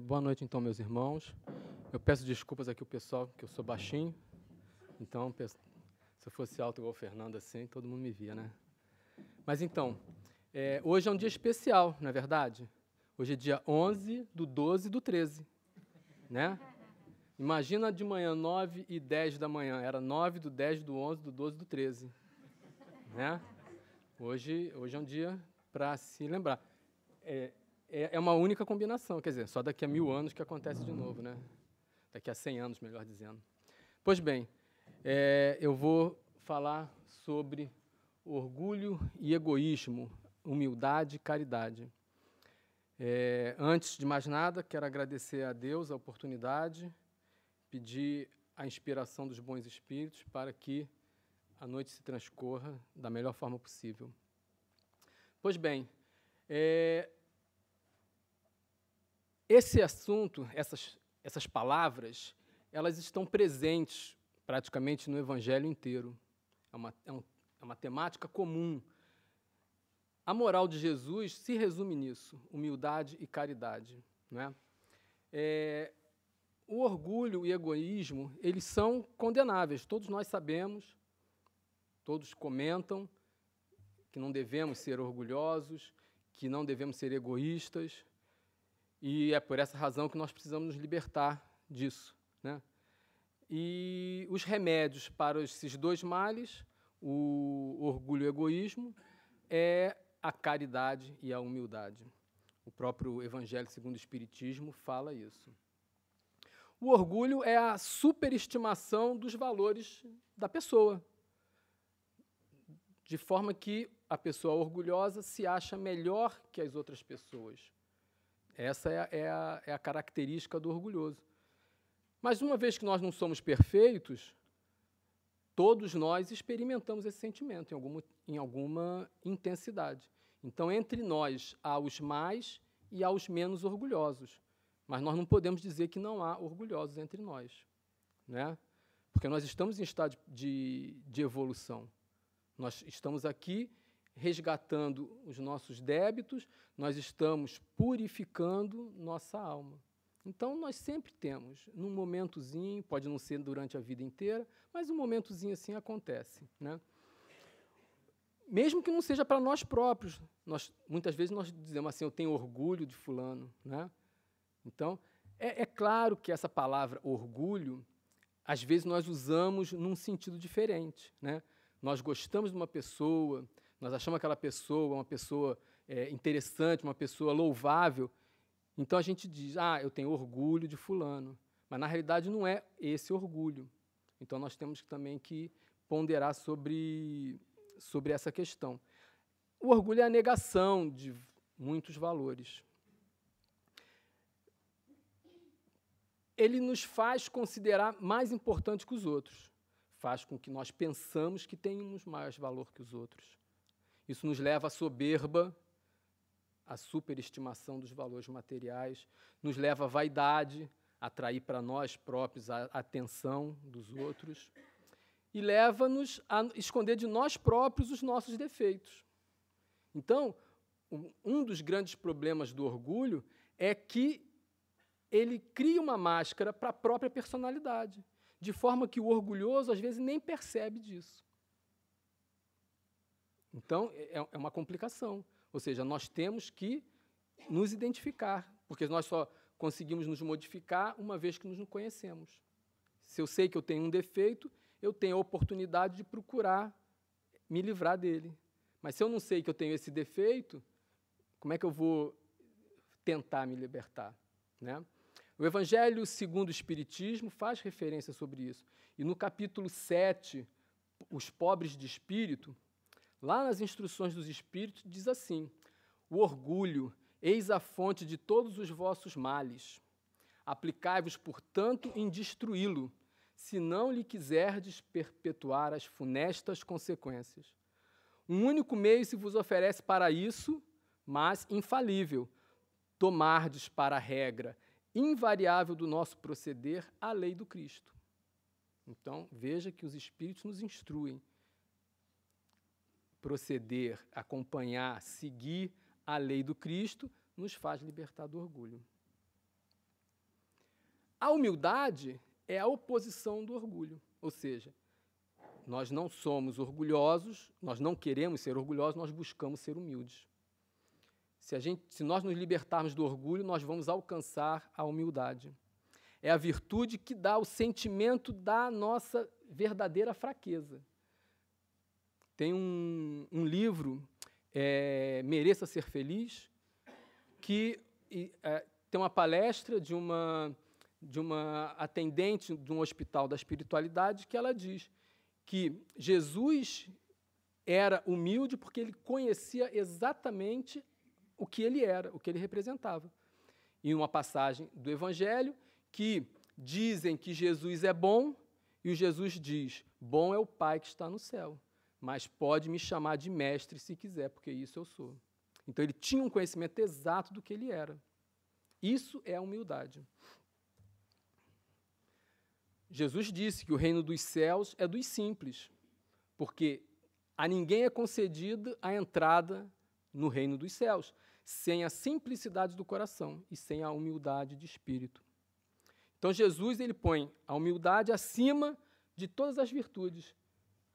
Boa noite, então, meus irmãos. Eu peço desculpas aqui ao pessoal, que eu sou baixinho. Então, se eu fosse alto igual o Fernando, assim, todo mundo me via, né? Mas, então, hoje é um dia especial, não é verdade? Hoje é dia 11/12/13, né? Imagina de manhã, 9h10 da manhã. Era 9/10/11/12/13, né? Hoje é um dia para se lembrar. É uma única combinação, quer dizer, só daqui a 1000 anos que acontece de novo, né? Daqui a 100 anos, melhor dizendo. Pois bem, eu vou falar sobre orgulho e egoísmo, humildade e caridade. Antes de mais nada, quero agradecer a Deus a oportunidade, pedir a inspiração dos bons espíritos para que a noite se transcorra da melhor forma possível. Pois bem, esse assunto, essas palavras, elas estão presentes praticamente no Evangelho inteiro. É uma temática comum. A moral de Jesus se resume nisso, humildade e caridade, não é? O orgulho e o egoísmo, eles são condenáveis, todos nós sabemos, todos comentam que não devemos ser orgulhosos, que não devemos ser egoístas, e é por essa razão que nós precisamos nos libertar disso, né? E os remédios para esses dois males, o orgulho e o egoísmo, é a caridade e a humildade. O próprio Evangelho segundo o Espiritismo fala isso. O orgulho é a superestimação dos valores da pessoa, de forma que a pessoa orgulhosa se acha melhor que as outras pessoas. Essa é a característica do orgulhoso. Mas, uma vez que nós não somos perfeitos, todos nós experimentamos esse sentimento em alguma intensidade. Então, entre nós, há os mais e há os menos orgulhosos. Mas nós não podemos dizer que não há orgulhosos entre nós, né? Porque nós estamos em estado de evolução. Nós estamos aqui resgatando os nossos débitos, nós estamos purificando nossa alma. Então, nós sempre temos, num momentozinho, pode não ser durante a vida inteira, mas um momentozinho assim acontece, né? Mesmo que não seja para nós próprios. Muitas vezes nós dizemos assim, eu tenho orgulho de fulano, né? Então, é claro que essa palavra orgulho, às vezes nós usamos num sentido diferente, né? Nós gostamos de uma pessoa, nós achamos aquela pessoa uma pessoa interessante, uma pessoa louvável, então a gente diz, eu tenho orgulho de fulano, mas na realidade não é esse orgulho. Então nós temos também que ponderar sobre essa questão. O orgulho é a negação de muitos valores. Ele nos faz considerar mais importantes que os outros, faz com que nós pensamos que temos mais valor que os outros. Isso nos leva à soberba, à superestimação dos valores materiais, nos leva à vaidade, a atrair para nós próprios a atenção dos outros, e leva-nos a esconder de nós próprios os nossos defeitos. Então, um dos grandes problemas do orgulho é que ele cria uma máscara para a própria personalidade, de forma que o orgulhoso, às vezes, nem percebe disso. Então, é uma complicação. Ou seja, nós temos que nos identificar, porque nós só conseguimos nos modificar uma vez que nos conhecemos. Se eu sei que eu tenho um defeito, eu tenho a oportunidade de procurar me livrar dele. Mas se eu não sei que eu tenho esse defeito, como é que eu vou tentar me libertar, né? O Evangelho segundo o Espiritismo faz referência sobre isso. E no capítulo 7, os pobres de espírito, lá nas instruções dos espíritos, diz assim, o orgulho, eis a fonte de todos os vossos males. Aplicai-vos, portanto, em destruí-lo, se não lhe quiserdes perpetuar as funestas consequências. Um único meio se vos oferece para isso, mas infalível, tomardes para a regra invariável do nosso proceder a lei do Cristo. Então, veja que os Espíritos nos instruem. Proceder, acompanhar, seguir a lei do Cristo nos faz libertar do orgulho. A humildade é a oposição do orgulho, ou seja, nós não somos orgulhosos, nós não queremos ser orgulhosos, nós buscamos ser humildes. Se nós nos libertarmos do orgulho, nós vamos alcançar a humildade. É a virtude que dá o sentimento da nossa verdadeira fraqueza. Tem um livro, Mereça Ser Feliz, que tem uma palestra de uma atendente de um hospital da espiritualidade que ela diz que Jesus era humilde porque ele conhecia exatamente o que ele era, o que ele representava. Em uma passagem do Evangelho, que dizem que Jesus é bom, e o Jesus diz, bom é o Pai que está no céu, mas pode me chamar de mestre se quiser, porque isso eu sou. Então, ele tinha um conhecimento exato do que ele era. Isso é a humildade. Jesus disse que o reino dos céus é dos simples, porque a ninguém é concedida a entrada no reino dos céus, sem a simplicidade do coração e sem a humildade de espírito. Então, Jesus ele põe a humildade acima de todas as virtudes,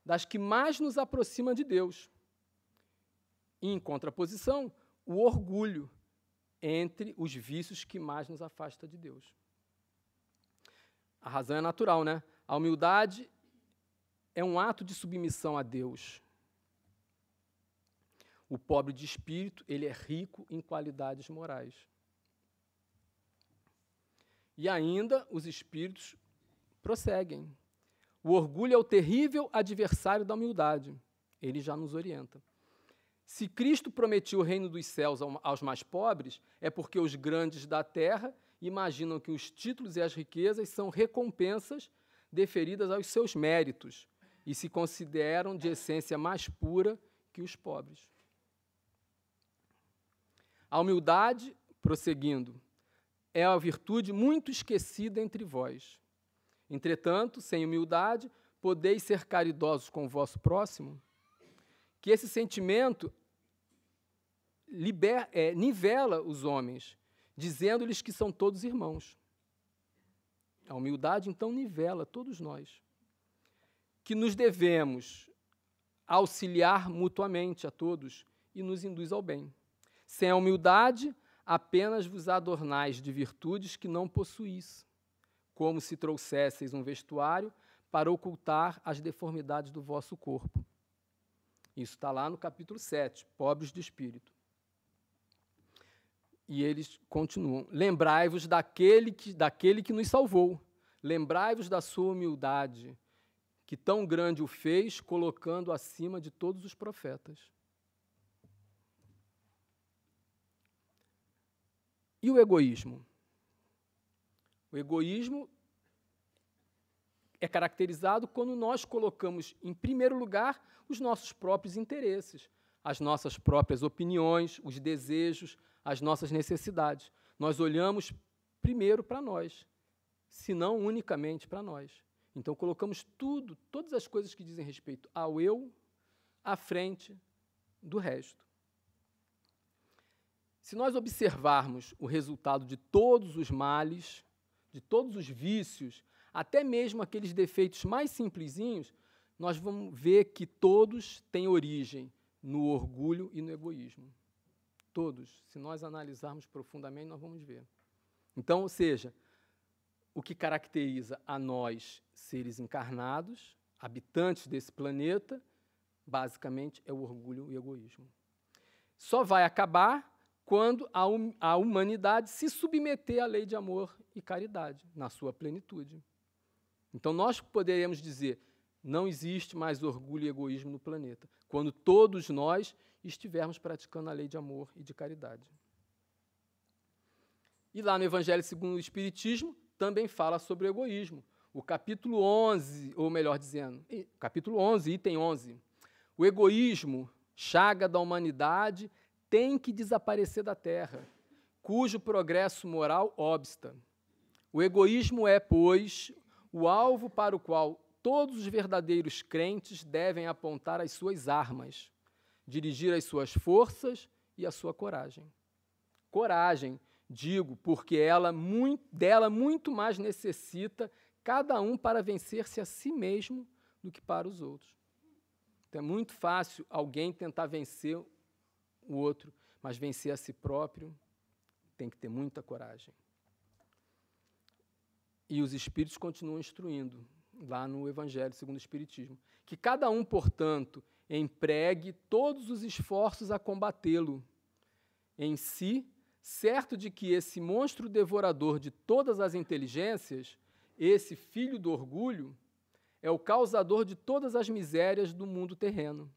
das que mais nos aproximam de Deus. E, em contraposição, o orgulho entre os vícios que mais nos afastam de Deus. A razão é natural, né? A humildade é um ato de submissão a Deus. O pobre de espírito, ele é rico em qualidades morais. E ainda os espíritos prosseguem. O orgulho é o terrível adversário da humildade. Ele já nos orienta. Se Cristo prometeu o reino dos céus aos mais pobres, é porque os grandes da terra imaginam que os títulos e as riquezas são recompensas deferidas aos seus méritos e se consideram de essência mais pura que os pobres. A humildade, prosseguindo, é a virtude muito esquecida entre vós. Entretanto, sem humildade, podeis ser caridosos com o vosso próximo? Que esse sentimento nivela os homens, dizendo-lhes que são todos irmãos. A humildade, então, nivela todos nós. Que nos devemos auxiliar mutuamente a todos e nos induz ao bem. Sem a humildade, apenas vos adornais de virtudes que não possuís, como se trouxesseis um vestuário para ocultar as deformidades do vosso corpo. Isso está lá no capítulo 7, Pobres de Espírito. E eles continuam, lembrai-vos daquele que nos salvou, lembrai-vos da sua humildade, que tão grande o fez, colocando acima de todos os profetas. E o egoísmo? O egoísmo é caracterizado quando nós colocamos em primeiro lugar os nossos próprios interesses, as nossas próprias opiniões, os desejos, as nossas necessidades. Nós olhamos primeiro para nós, se não unicamente para nós. Então, colocamos todas as coisas que dizem respeito ao eu, à frente do resto. Se nós observarmos o resultado de todos os males, de todos os vícios, até mesmo aqueles defeitos mais simplesinhos, nós vamos ver que todos têm origem no orgulho e no egoísmo. Todos. Se nós analisarmos profundamente, nós vamos ver. Então, ou seja, o que caracteriza a nós, seres encarnados, habitantes desse planeta, basicamente é o orgulho e o egoísmo. Só vai acabar quando a humanidade se submeter à lei de amor e caridade, na sua plenitude. Então, nós poderíamos dizer, não existe mais orgulho e egoísmo no planeta, quando todos nós estivermos praticando a lei de amor e de caridade. E lá no Evangelho segundo o Espiritismo, também fala sobre o egoísmo. O capítulo 11, ou melhor dizendo, capítulo 11, item 11. O egoísmo, chaga da humanidade, tem que desaparecer da Terra, cujo progresso moral obsta. O egoísmo é, pois, o alvo para o qual todos os verdadeiros crentes devem apontar as suas armas, dirigir as suas forças e a sua coragem. Coragem Digo, porque dela muito mais necessita cada um para vencer-se a si mesmo do que para os outros. Então, é muito fácil alguém tentar vencer o outro, mas vencer a si próprio tem que ter muita coragem. E os Espíritos continuam instruindo, lá no Evangelho segundo o Espiritismo, que cada um, portanto, empregue todos os esforços a combatê-lo em si, certo de que esse monstro devorador de todas as inteligências, esse filho do orgulho, é o causador de todas as misérias do mundo terreno.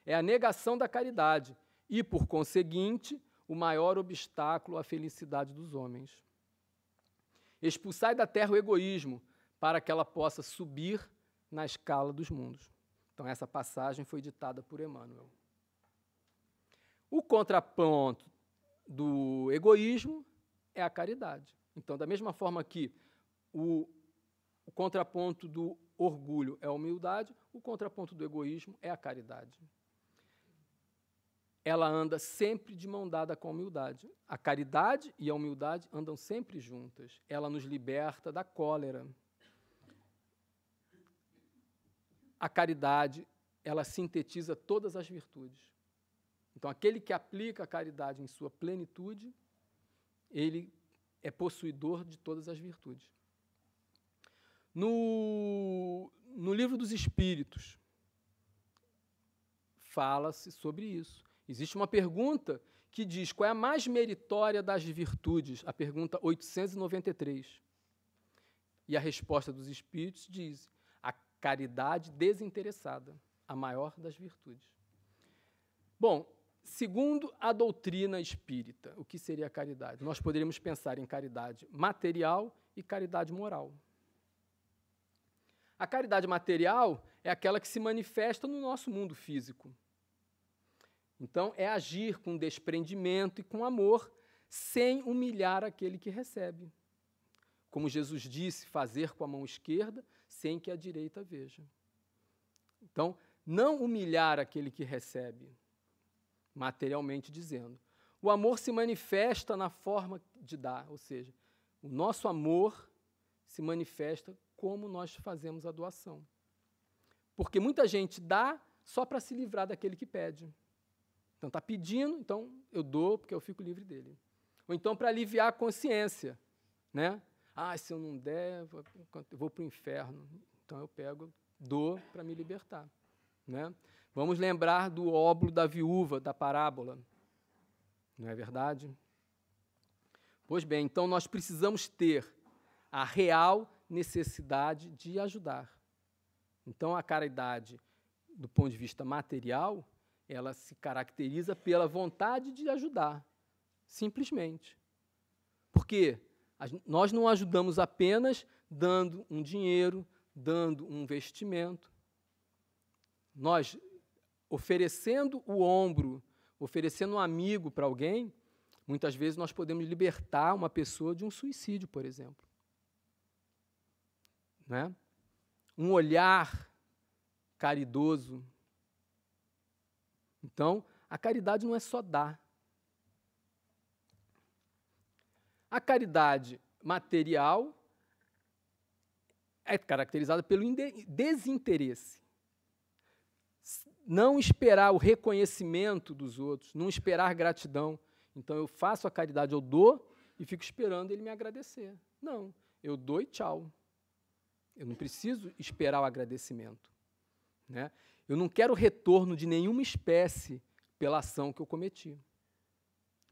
É a negação da caridade e, por conseguinte, o maior obstáculo à felicidade dos homens. Expulsai da terra o egoísmo, para que ela possa subir na escala dos mundos. Então, essa passagem foi ditada por Emmanuel. O contraponto do egoísmo é a caridade. Então, da mesma forma que o contraponto do orgulho é a humildade, o contraponto do egoísmo é a caridade. Ela anda sempre de mão dada com a humildade. A caridade e a humildade andam sempre juntas. Ela nos liberta da cólera. A caridade, ela sintetiza todas as virtudes. Então, aquele que aplica a caridade em sua plenitude, ele é possuidor de todas as virtudes. No Livro dos Espíritos, fala-se sobre isso. Existe uma pergunta que diz qual é a mais meritória das virtudes, a pergunta 893. E a resposta dos Espíritos diz: a caridade desinteressada, a maior das virtudes. Bom, segundo a doutrina espírita, o que seria a caridade? Nós poderíamos pensar em caridade material e caridade moral. A caridade material é aquela que se manifesta no nosso mundo físico. Então, é agir com desprendimento e com amor, sem humilhar aquele que recebe. Como Jesus disse, fazer com a mão esquerda, sem que a direita veja. Então, não humilhar aquele que recebe, materialmente dizendo. O amor se manifesta na forma de dar, ou seja, o nosso amor se manifesta como nós fazemos a doação. Porque muita gente dá só para se livrar daquele que pede. Então, está pedindo, então eu dou porque eu fico livre dele. Ou então para aliviar a consciência, né? Ah, se eu não der, eu vou para o inferno. Então eu pego, dou para me libertar, né? Vamos lembrar do óbolo da viúva, da parábola. Não é verdade? Pois bem, então nós precisamos ter a real necessidade de ajudar. Então a caridade, do ponto de vista material, ela se caracteriza pela vontade de ajudar, simplesmente. Porque nós não ajudamos apenas dando um dinheiro, dando um vestimento. Nós, oferecendo o ombro, oferecendo um amigo para alguém, muitas vezes nós podemos libertar uma pessoa de um suicídio, por exemplo. Né? Um olhar caridoso. Então, a caridade não é só dar. A caridade material é caracterizada pelo desinteresse. Não esperar o reconhecimento dos outros, não esperar gratidão. Então, eu faço a caridade, eu dou e fico esperando ele me agradecer. Não, eu dou e tchau. Eu não preciso esperar o agradecimento, né? Eu não quero retorno de nenhuma espécie pela ação que eu cometi,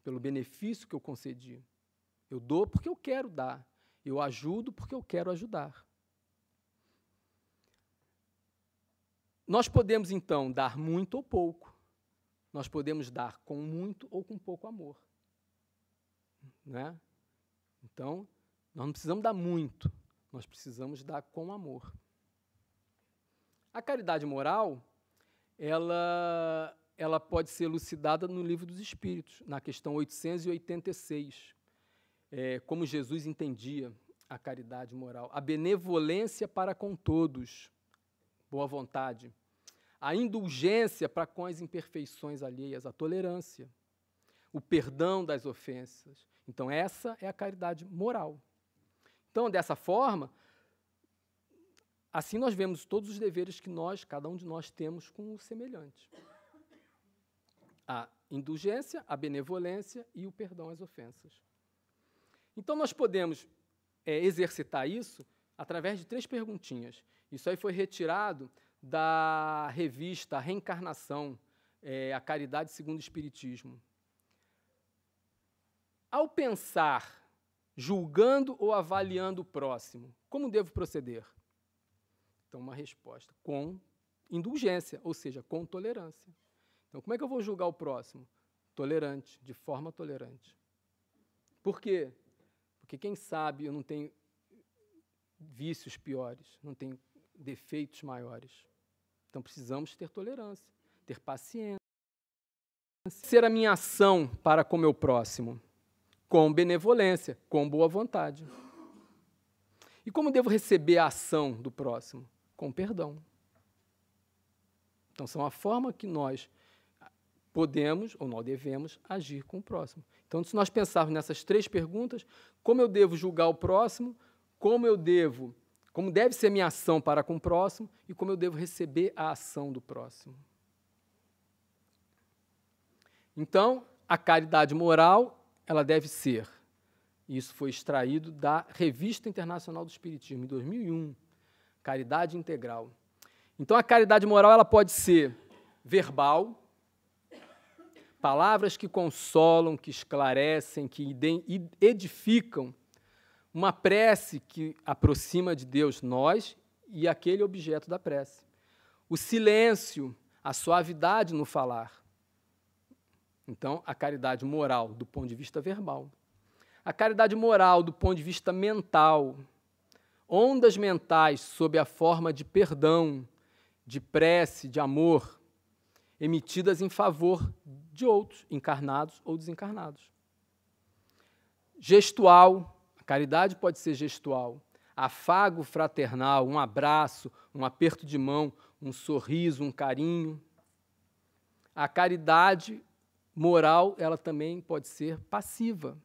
pelo benefício que eu concedi. Eu dou porque eu quero dar. Eu ajudo porque eu quero ajudar. Nós podemos, então, dar muito ou pouco. Nós podemos dar com muito ou com pouco amor. Né? Então, nós não precisamos dar muito, nós precisamos dar com amor. A caridade moral, ela pode ser elucidada no Livro dos Espíritos, na questão 886, como Jesus entendia a caridade moral. A benevolência para com todos, boa vontade. A indulgência para com as imperfeições alheias, a tolerância. O perdão das ofensas Então, essa é a caridade moral. Então, dessa forma, assim nós vemos todos os deveres que cada um de nós temos com o semelhante. A indulgência, a benevolência e o perdão às ofensas. Então, nós podemos exercitar isso através de 3 perguntinhas. Isso aí foi retirado da revista Reencarnação, A Caridade segundo o Espiritismo. Ao pensar, julgando ou avaliando o próximo, como devo proceder? Então, uma resposta com indulgência, ou seja, com tolerância. Então, como é que eu vou julgar o próximo? Tolerante, de forma tolerante. Por quê? Porque, quem sabe, eu não tenho vícios piores, não tenho defeitos maiores. Então, precisamos ter tolerância, ter paciência. Ser a minha ação para com o meu próximo? Com benevolência, com boa vontade. E como devo receber a ação do próximo? Com perdão. Então, são a forma que nós podemos ou nós devemos agir com o próximo. Então, se nós pensarmos nessas 3 perguntas, como eu devo julgar o próximo, como deve ser minha ação para com o próximo e como eu devo receber a ação do próximo. Então, a caridade moral, ela deve ser, isso foi extraído da Revista Internacional do Espiritismo, em 2001, Caridade Integral. Então, a caridade moral ela pode ser verbal, palavras que consolam, que esclarecem, que edificam, uma prece que aproxima de Deus nós e aquele objeto da prece. O silêncio, a suavidade no falar. Então, a caridade moral do ponto de vista verbal. A caridade moral do ponto de vista mental. Ondas mentais sob a forma de perdão, de prece, de amor, emitidas em favor de outros, encarnados ou desencarnados. Gestual, a caridade pode ser gestual. Afago fraternal, um abraço, um aperto de mão, um sorriso, um carinho. A caridade moral, ela também pode ser passiva.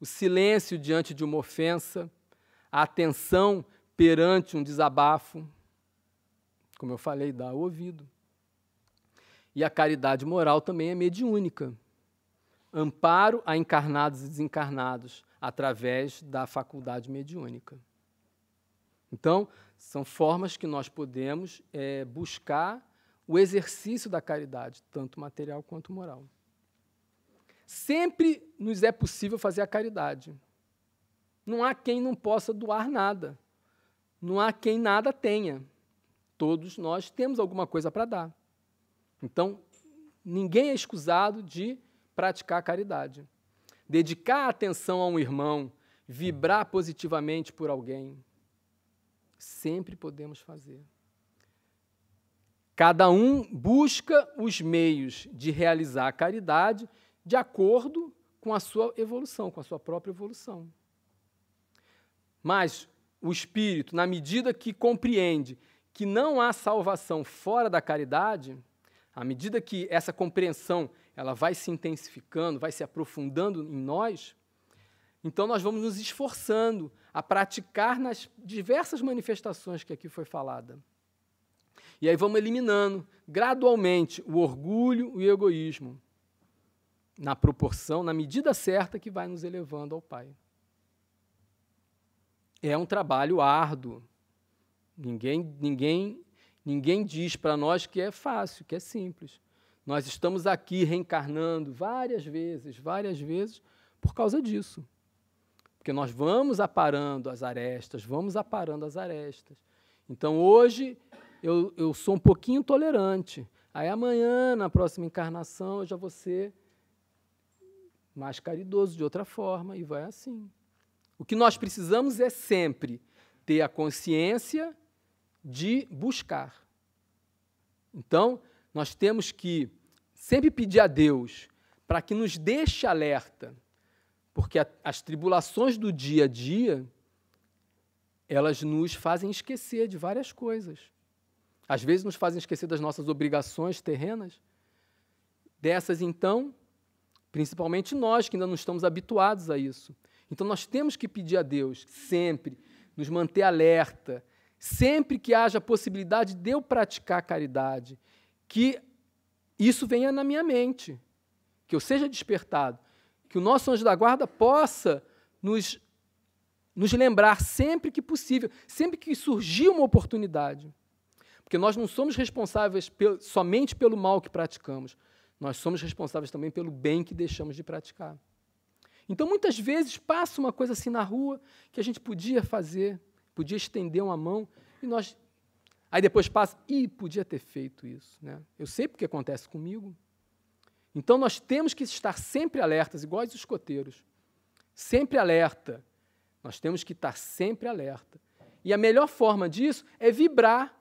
O silêncio diante de uma ofensa, a atenção perante um desabafo, como eu falei, dá o ouvido. E a caridade moral também é mediúnica. Amparo a encarnados e desencarnados através da faculdade mediúnica. Então, são formas que nós podemos buscar o exercício da caridade, tanto material quanto moral. Sempre nos é possível fazer a caridade. Não há quem não possa doar nada. Não há quem nada tenha. Todos nós temos alguma coisa para dar. Então, ninguém é escusado de praticar a caridade. Dedicar atenção a um irmão, vibrar positivamente por alguém, sempre podemos fazer. Cada um busca os meios de realizar a caridade de acordo com a sua evolução, com a sua própria evolução. Mas o espírito, na medida que compreende que não há salvação fora da caridade, à medida que essa compreensão ela vai se intensificando, vai se aprofundando em nós, então nós vamos nos esforçando a praticar nas diversas manifestações que aqui foi falada. E aí vamos eliminando gradualmente o orgulho e o egoísmo, na proporção, na medida certa que vai nos elevando ao Pai. É um trabalho árduo. Ninguém diz para nós que é fácil, que é simples. Nós estamos aqui reencarnando várias vezes, por causa disso. Porque nós vamos aparando as arestas, Então, hoje, eu sou um pouquinho tolerante. Aí, amanhã, na próxima encarnação, eu já vou ser mais caridoso de outra forma, e vai assim. O que nós precisamos é sempre ter a consciência de buscar. Então, nós temos que sempre pedir a Deus para que nos deixe alerta, porque as tribulações do dia a dia, elas nos fazem esquecer de várias coisas. Às vezes nos fazem esquecer das nossas obrigações terrenas. Dessas, então, Principalmente nós, que ainda não estamos habituados a isso. Então, nós temos que pedir a Deus, sempre, nos manter alerta, sempre que haja a possibilidade de eu praticar a caridade, que isso venha na minha mente, que eu seja despertado, que o nosso anjo da guarda possa nos lembrar sempre que possível, sempre que surgir uma oportunidade. Porque nós não somos responsáveis somente pelo mal que praticamos, nós somos responsáveis também pelo bem que deixamos de praticar. Então, muitas vezes, passa uma coisa assim na rua que a gente podia fazer, podia estender uma mão, e nós... Aí depois passa, podia ter feito isso, né? Eu sei porque acontece comigo. Então, nós temos que estar sempre alertas, igual os escoteiros. Sempre alerta. Nós temos que estar sempre alerta. E a melhor forma disso é vibrar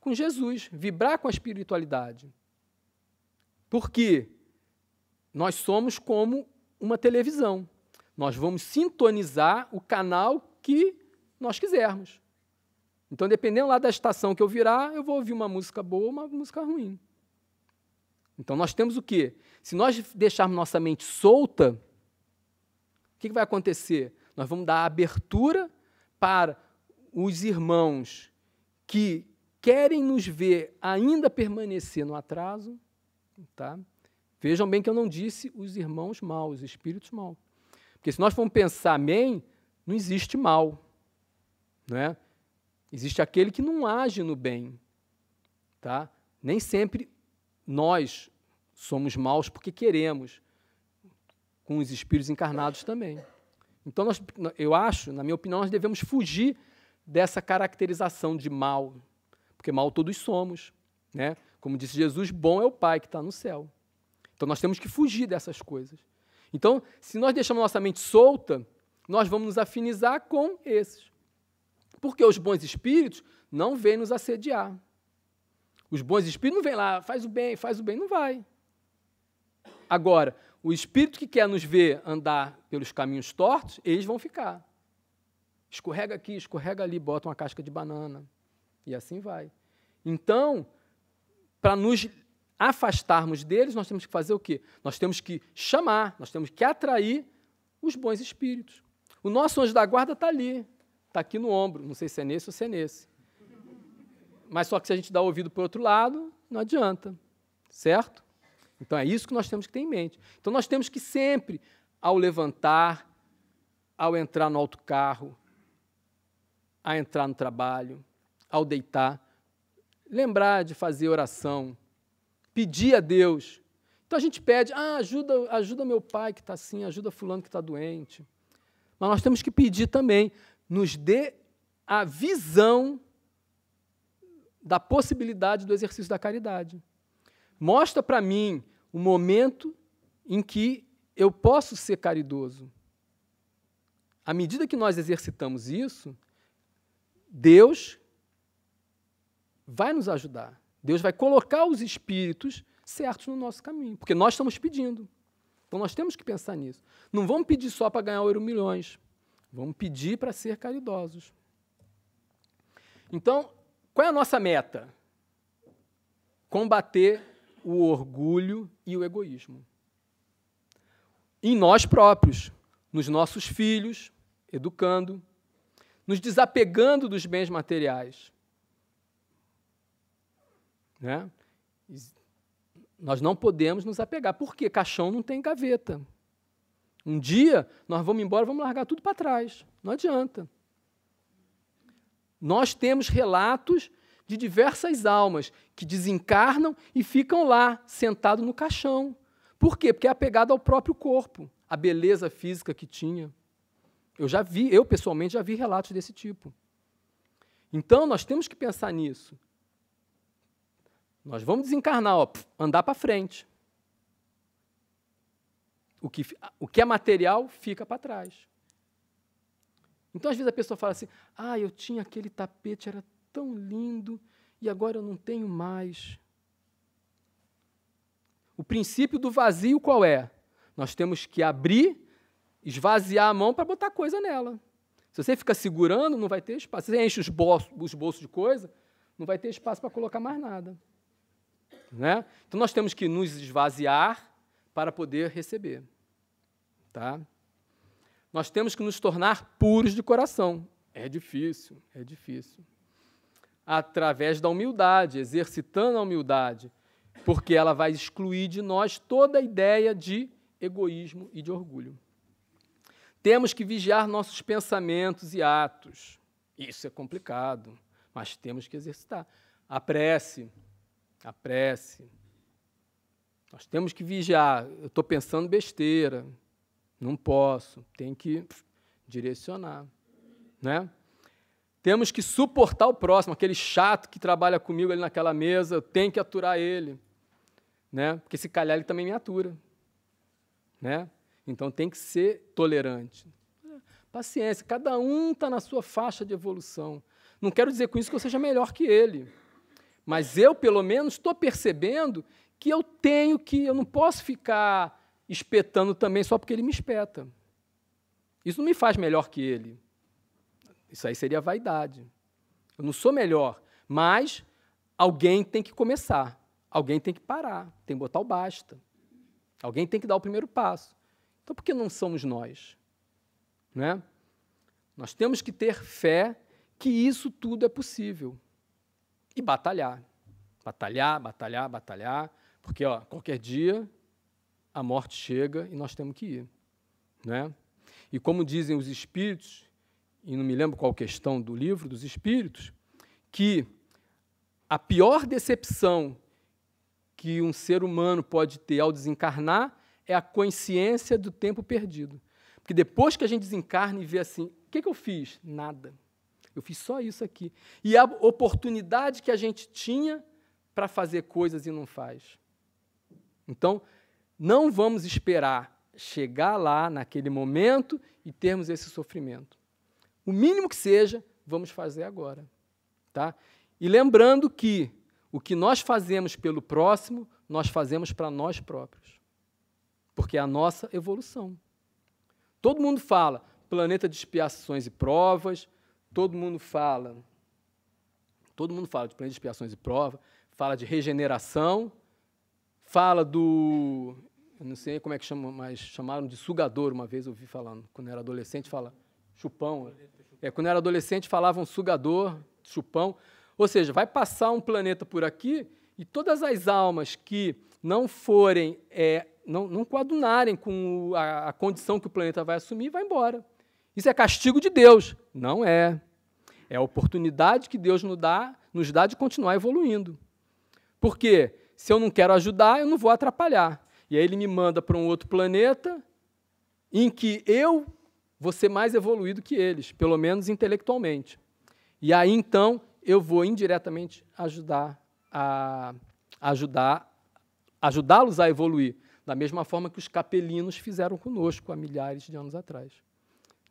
com Jesus, vibrar com a espiritualidade. Porque nós somos como uma televisão. Nós vamos sintonizar o canal que nós quisermos. Então, dependendo lá da estação que eu virar, eu vou ouvir uma música boa ou uma música ruim. Então, nós temos o quê? Se nós deixarmos nossa mente solta, o que vai acontecer? Nós vamos dar abertura para os irmãos que querem nos ver ainda permanecer no atraso. Tá? Vejam bem que eu não disse os irmãos maus, os espíritos maus. Porque se nós formos pensar amém, não existe mal. Não é? Existe aquele que não age no bem. Tá? Nem sempre nós somos maus porque queremos, com os espíritos encarnados também. Então, eu acho, na minha opinião, nós devemos fugir dessa caracterização de mal, porque mal todos somos. Né? Como disse Jesus, bom é o Pai que está no céu. Então, nós temos que fugir dessas coisas. Então, se nós deixamos nossa mente solta, nós vamos nos afinizar com esses. Porque os bons espíritos não vêm nos assediar. Os bons espíritos não vêm lá, faz o bem, não vai. Agora, o espírito que quer nos ver andar pelos caminhos tortos, eles vão ficar. Escorrega aqui, escorrega ali, bota uma casca de banana. E assim vai. Então, para nos afastarmos deles, nós temos que fazer o quê? Nós temos que chamar, nós temos que atrair os bons espíritos. O nosso anjo da guarda está ali, está aqui no ombro, não sei se é nesse ou se é nesse. Mas só que se a gente dá o ouvido para o outro lado, não adianta, certo? Então é isso que nós temos que ter em mente. Então nós temos que sempre, ao levantar, ao entrar no autocarro, a entrar no trabalho, ao deitar, lembrar de fazer oração, pedir a Deus. Então a gente pede, ajuda meu pai que está assim, ajuda fulano que está doente. Mas nós temos que pedir também, nos dê a visão da possibilidade do exercício da caridade. Mostra para mim o momento em que eu posso ser caridoso. À medida que nós exercitamos isso, Deus vai nos ajudar. Deus vai colocar os espíritos certos no nosso caminho, porque nós estamos pedindo. Então, nós temos que pensar nisso. Não vamos pedir só para ganhar Euromilhões. Vamos pedir para ser caridosos. Então, qual é a nossa meta? Combater o orgulho e o egoísmo. Em nós próprios, nos nossos filhos, educando, nos desapegando dos bens materiais. Né? Nós não podemos nos apegar. Por quê? Caixão não tem gaveta. Um dia, nós vamos embora, vamos largar tudo para trás. Não adianta. Nós temos relatos de diversas almas que desencarnam e ficam lá, sentados no caixão. Por quê? Porque é apegado ao próprio corpo, a beleza física que tinha. Eu pessoalmente já vi relatos desse tipo. Então, nós temos que pensar nisso. Nós vamos desencarnar, andar para frente. O que é material fica para trás. Então, às vezes, a pessoa fala assim, eu tinha aquele tapete, era tão lindo, e agora eu não tenho mais. O princípio do vazio qual é? Nós temos que abrir, esvaziar a mão para botar coisa nela. Se você fica segurando, não vai ter espaço. Se você enche os bolsos de coisa, não vai ter espaço para colocar mais nada. Né? Então, nós temos que nos esvaziar para poder receber. Tá? Nós temos que nos tornar puros de coração. É difícil, é difícil. Através da humildade, exercitando a humildade, porque ela vai excluir de nós toda a ideia de egoísmo e de orgulho. Temos que vigiar nossos pensamentos e atos. Isso é complicado, mas temos que exercitar. A prece. Nós temos que vigiar. Eu estou pensando besteira, não posso, tem que direcionar, né? Temos que suportar o próximo, aquele chato que trabalha comigo ali naquela mesa, eu tenho que aturar ele, né? Porque se calhar ele também me atura, né? Então tem que ser tolerante. Paciência, cada um está na sua faixa de evolução. Não quero dizer com isso que eu seja melhor que ele, mas eu, pelo menos, estou percebendo que eu não posso ficar espetando também só porque ele me espeta. Isso não me faz melhor que ele. Isso aí seria vaidade. Eu não sou melhor, mas alguém tem que começar, alguém tem que parar, tem que botar o basta. Alguém tem que dar o primeiro passo. Então, por que não somos nós? Né? Nós temos que ter fé que isso tudo é possível. E batalhar. Batalhar, porque qualquer dia a morte chega e nós temos que ir. Né? E como dizem os espíritos, e não me lembro qual questão do livro dos espíritos, que a pior decepção que um ser humano pode ter ao desencarnar é a consciência do tempo perdido. Porque depois que a gente desencarna e vê assim, o que eu fiz? Nada. Eu fiz só isso aqui. E a oportunidade que a gente tinha para fazer coisas e não faz. Então, não vamos esperar chegar lá, naquele momento, e termos esse sofrimento. O mínimo que seja, vamos fazer agora. Tá? E lembrando que o que nós fazemos pelo próximo, nós fazemos para nós próprios. Porque é a nossa evolução. Todo mundo fala planeta de expiações e provas, todo mundo fala de planeta de expiações e provas, fala de regeneração, fala do... Eu não sei como é que chama, mas chamaram de sugador uma vez, eu ouvi falando. Quando eu era adolescente, fala chupão. Quando eu era adolescente, falavam sugador, chupão. Ou seja, vai passar um planeta por aqui e todas as almas que não forem, não coadunarem com a condição que o planeta vai assumir, vai embora. Isso é castigo de Deus. Não é. É a oportunidade que Deus nos dá de continuar evoluindo. Por quê? Se eu não quero ajudar, eu não vou atrapalhar. E aí ele me manda para um outro planeta em que eu vou ser mais evoluído que eles, pelo menos intelectualmente. E aí, então, eu vou indiretamente ajudá-los a evoluir, da mesma forma que os capelinos fizeram conosco há milhares de anos atrás.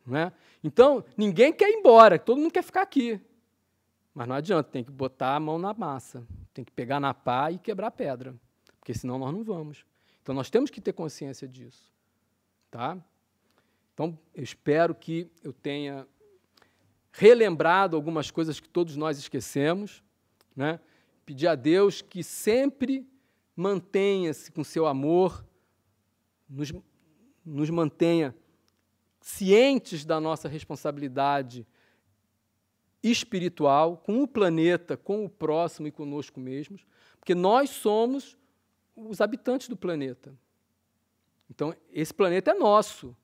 Não é? Então, ninguém quer ir embora, todo mundo quer ficar aqui. Mas não adianta, tem que botar a mão na massa, tem que pegar na pá e quebrar a pedra, porque senão nós não vamos. Então, nós temos que ter consciência disso. Tá? Então, eu espero que eu tenha relembrado algumas coisas que todos nós esquecemos, né? Pedir a Deus que sempre mantenha-se com seu amor, nos mantenha cientes da nossa responsabilidade espiritual com o planeta, com o próximo e conosco mesmos, porque nós somos os habitantes do planeta. Então, esse planeta é nosso.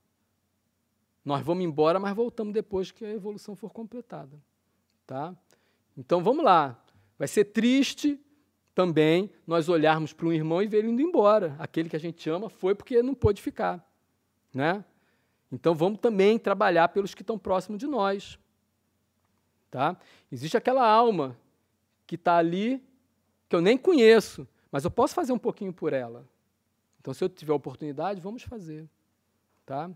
Nós vamos embora, mas voltamos depois que a evolução for completada. Tá? Então, vamos lá. Vai ser triste também nós olharmos para um irmão e ver ele indo embora. Aquele que a gente ama foi porque não pôde ficar. Né? Então, vamos também trabalhar pelos que estão próximos de nós. Tá? Existe aquela alma que está ali, que eu nem conheço, mas eu posso fazer um pouquinho por ela. Então, se eu tiver oportunidade, vamos fazer. Tá?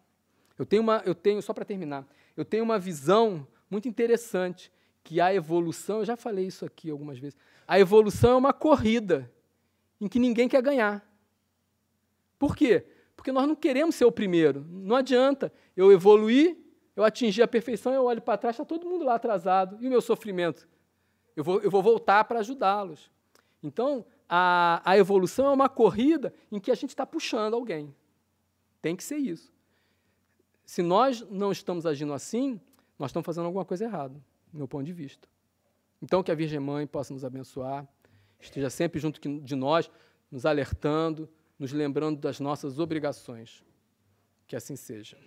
Eu tenho, só para terminar, eu tenho uma visão muito interessante, que a evolução, eu já falei isso aqui algumas vezes, a evolução é uma corrida em que ninguém quer ganhar. Por quê? Porque nós não queremos ser o primeiro. Não adianta eu evoluir, eu atingir a perfeição, eu olho para trás, está todo mundo lá atrasado. E o meu sofrimento? Eu vou voltar para ajudá-los. Então, a evolução é uma corrida em que a gente está puxando alguém. Tem que ser isso. Se nós não estamos agindo assim, nós estamos fazendo alguma coisa errada, do meu ponto de vista. Então, que a Virgem Mãe possa nos abençoar, esteja sempre junto de nós, nos alertando, nos lembrando das nossas obrigações. Que assim seja.